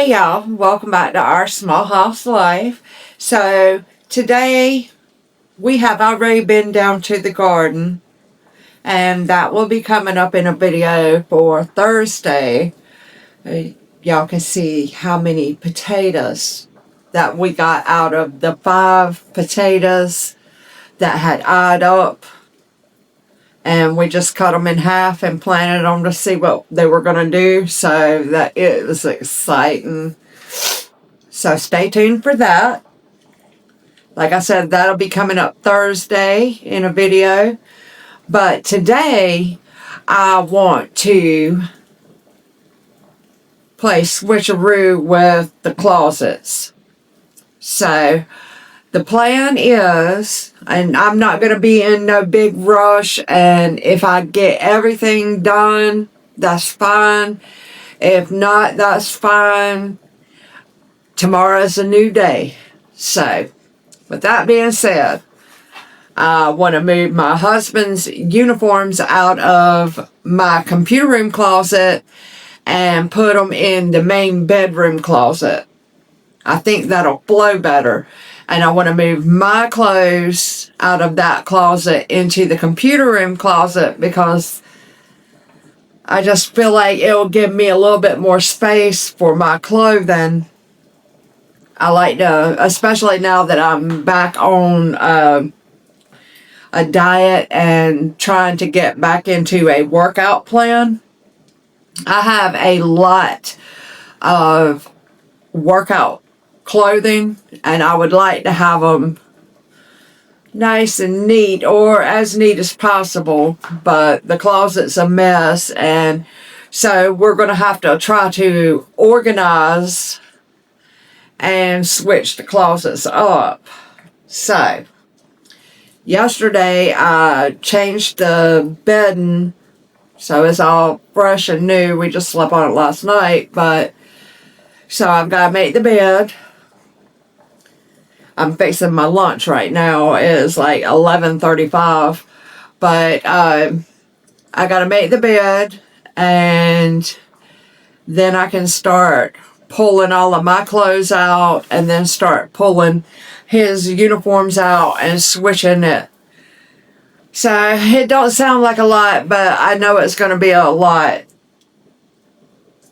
Hey y'all, welcome back to our small house life. So today we have already been down to the garden, and that will be coming up in a video for Thursday. Y'all can see how many potatoes that we got out of the 5 potatoes that had eyed up. And we just cut them in half and planted them to see what they were going to do. So that it was exciting. So stay tuned for that. Like I said, that'll be coming up Thursday in a video. But today, I want to play switcheroo with the closets. So the plan is, and I'm not going to be in no big rush, and if I get everything done, that's fine. If not, that's fine. Tomorrow's a new day. So, with that being said, I want to move my husband's uniforms out of my computer room closet and put them in the main bedroom closet. I think that'll flow better. And I want to move my clothes out of that closet into the computer room closet because I just feel like it'll give me a little bit more space for my clothing. I like to, especially now that I'm back on a diet and trying to get back into a workout plan. I have a lot of workout clothing, and I would like to have them nice and neat, or as neat as possible, but the closet's a mess, and so we're going to have to try to organize and switch the closets up. So yesterday I changed the bedding, so it's all fresh and new. We just slept on it last night, but so I've got to make the bed. I'm fixing my lunch right now. It's like 11:35, but I got to make the bed, and then I can start pulling all of my clothes out, and then start pulling his uniforms out and switching it. So it don't sound like a lot, but I know it's going to be a lot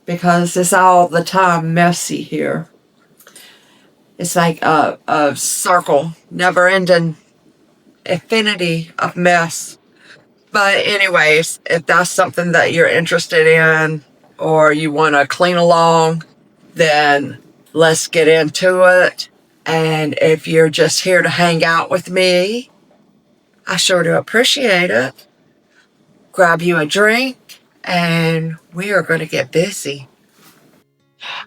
because it's all the time messy here. It's like a circle, never-ending infinity of mess. But anyways, if that's something that you're interested in or you want to clean along, then let's get into it. And if you're just here to hang out with me, I sure do appreciate it. Grab you a drink, and we are going to get busy.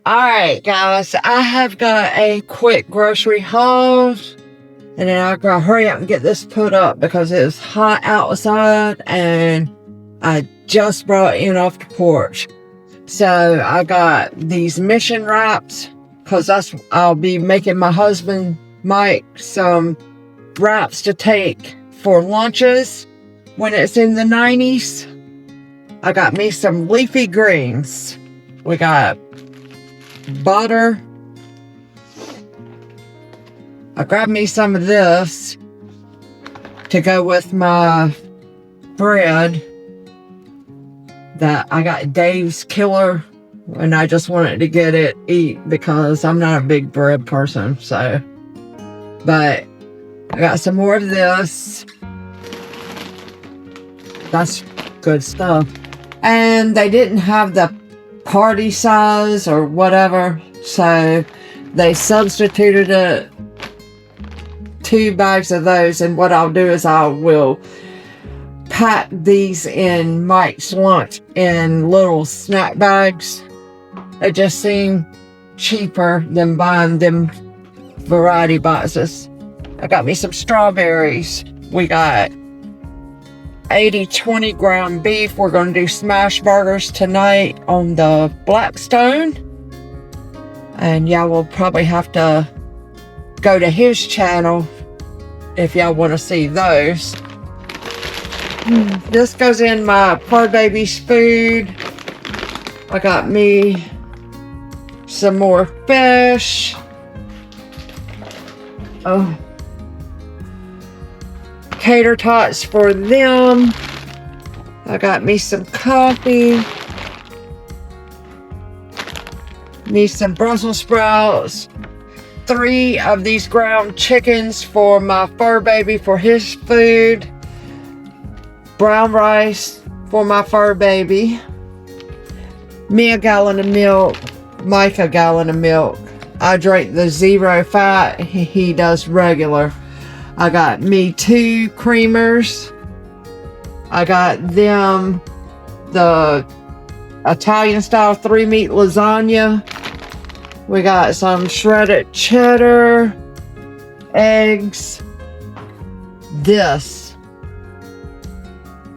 Alright guys, I have got a quick grocery haul, and then I've got to hurry up and get this put up because it's hot outside and I just brought in off the porch. So I got these mission wraps because I'll be making my husband Mike some wraps to take for lunches when it's in the 90s. I got me some leafy greens. We got butter. I grabbed me some of this to go with my bread that I got Dave's Killer, and I just wanted to get it eat because I'm not a big bread person. So, but I got some more of this. That's good stuff. And they didn't have the party size or whatever, so they substituted it, 2 bags of those. And what I'll do is I will pack these in Mike's lunch in little snack bags. It just seemed cheaper than buying them variety boxes. I got me some strawberries. We got 80-20 ground beef. We're going to do smash burgers tonight on the Blackstone. And y'all will probably have to go to his channel if y'all want to see those. This goes in my fur baby's food. I got me some more fish. Oh, tater tots for them. I got me some coffee. Need some Brussels sprouts. 3 of these ground chickens for my fur baby for his food. Brown rice for my fur baby. Me a gallon of milk. Mike a gallon of milk. I drink the 0 fat. He does regular. I got me 2 creamers. I got them the Italian style 3 meat lasagna. We got some shredded cheddar, eggs. This.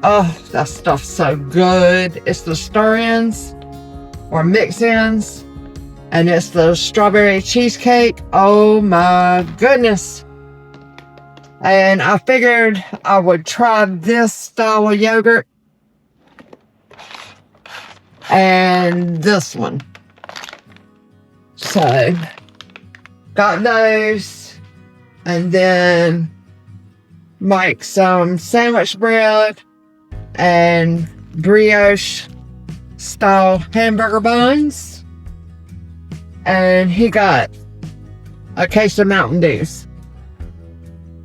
Oh, that stuff's so good. It's the stir-ins or mix-ins. And it's the strawberry cheesecake. Oh my goodness. And I figured I would try this style of yogurt. And this one. So, got those. And then make some sandwich bread and brioche style hamburger buns. And he got a case of Mountain Dews.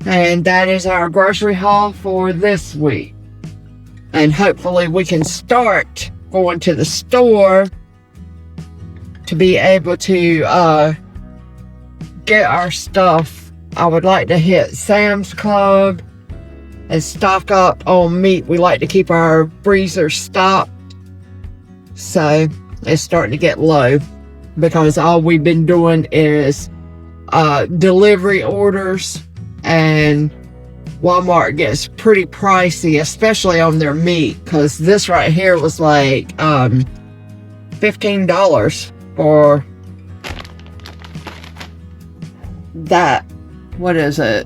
And that is our grocery haul for this week. And hopefully we can start going to the store to be able to get our stuff. I would like to hit Sam's Club and stock up on meat. We like to keep our freezer stocked. So it's starting to get low because all we've been doing is delivery orders, and Walmart gets pretty pricey, especially on their meat, because this right here was like $15 for that. What is it?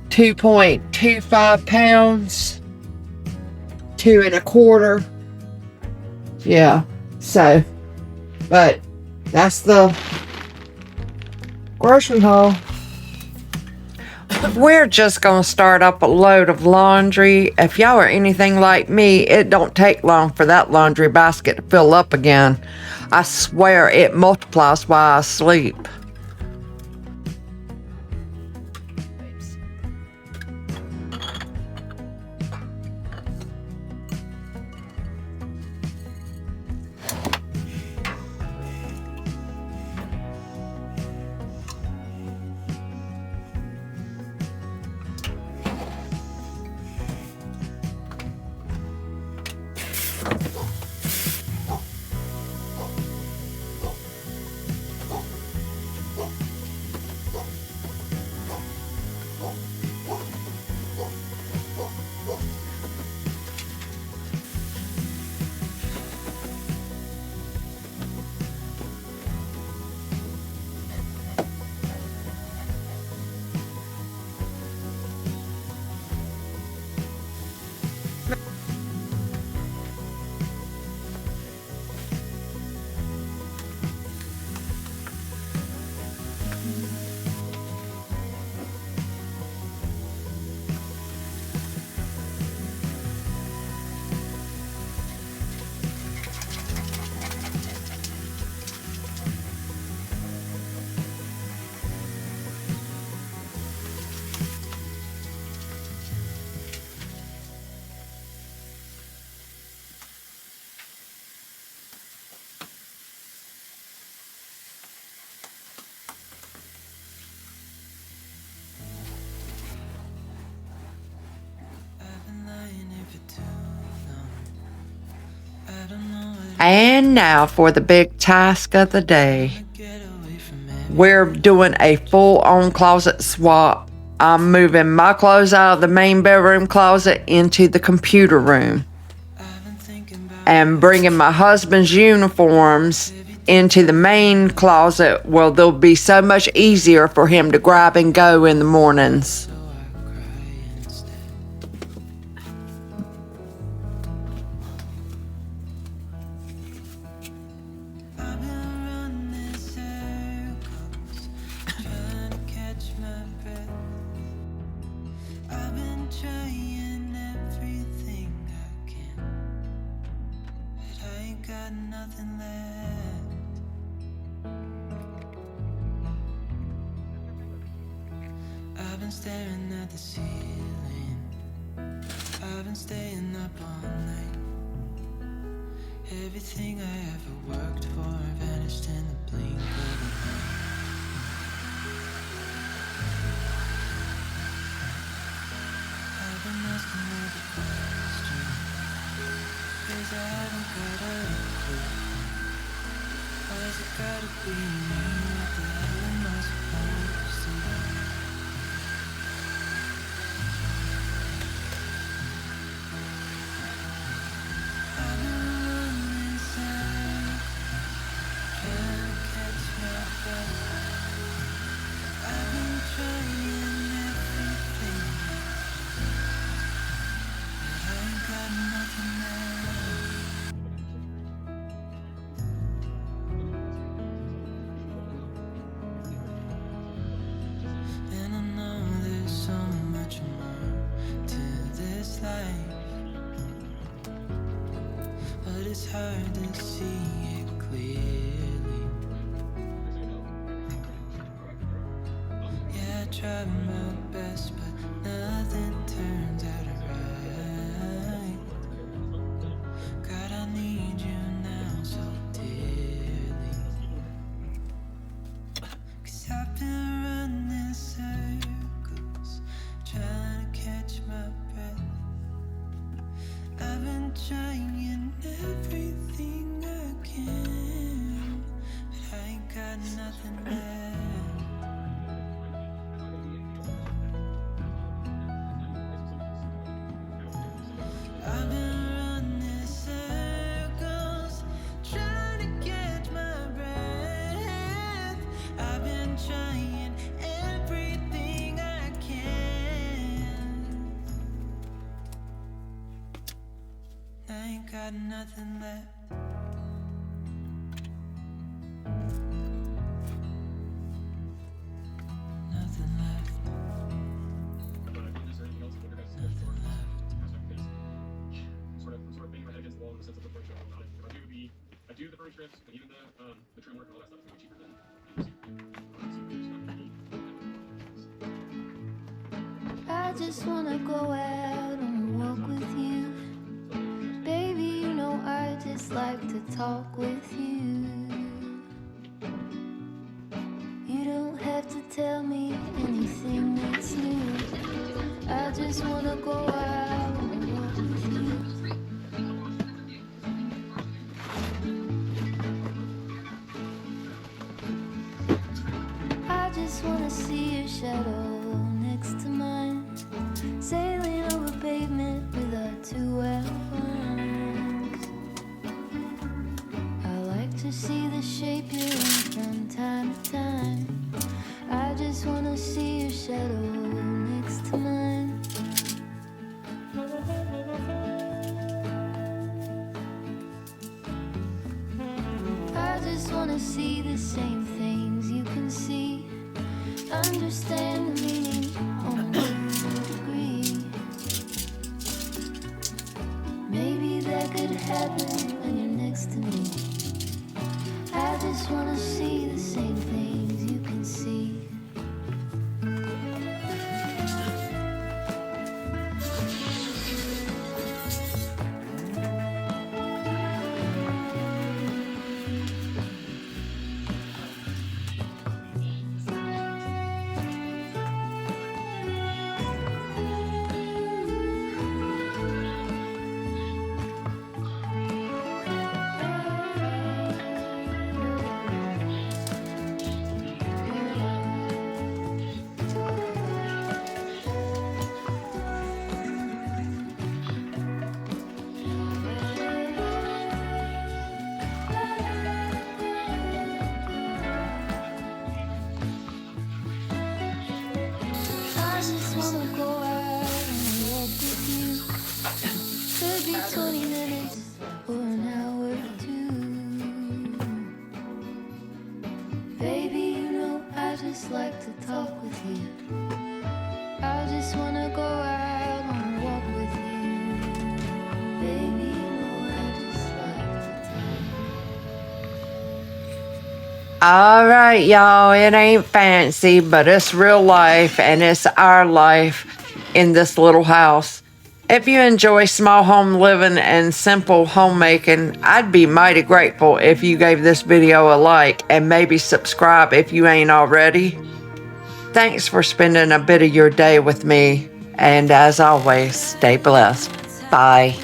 2.25 pounds, 2 1/4. Yeah, so, but that's the grocery haul. We're just gonna start up a load of laundry. If y'all are anything like me, it don't take long for that laundry basket to fill up again. I swear it multiplies while I sleep. And now for the big task of the day. We're doing a full-on closet swap. I'm moving my clothes out of the main bedroom closet into the computer room, and bringing my husband's uniforms into the main closet where they'll be so much easier for him to grab and go in the mornings. nothing left. I've been staring at the ceiling. I've been staying up all night. Everything I ever worked for vanished in the blink of an eye. I've been asking all the questions, 'cause I haven't got a clue. Why's it gotta be me? What the hell am I supposed to do? I've been running circles, trying to catch my breath. I've been trying everything, but I ain't got nothing left. And I know there's so much more to this life, but it's hard to see it clearly. Yeah, I tried my best, but nothing turns out right. God, I need you now so dearly. 'Cause I've been running circles, trying to catch my breath. I've been trying everything I can, but I ain't got nothing left. I've been running circles, trying to catch my breath. I've been trying everything I can. I ain't got nothing left. Nothing left. Nothing left. Sort of banging my head against the wall in the sense of the furniture and whatnot. If I do the furniture strips and even the trim work and all that stuff, it's gonna be cheaper than I just wanna go out on a walk with you. Baby, you know I just like to talk with you. You don't have to tell me anything that's new. I just wanna go out on a walk with you. I just wanna see your shadow next to mine, sailing over pavement with our two arms. I like to see the shape you're in from time to time. I just wanna see your shadow next to mine. I just wanna see the same things you can see, understand the meaning on a different degree. Maybe that could happen when you're next to me. I just wanna see the same things you can see. All right, y'all. It ain't fancy, but it's real life and it's our life in this little house. If you enjoy small home living and simple homemaking, I'd be mighty grateful if you gave this video a like and maybe subscribe if you ain't already. Thanks for spending a bit of your day with me, and as always, stay blessed. Bye.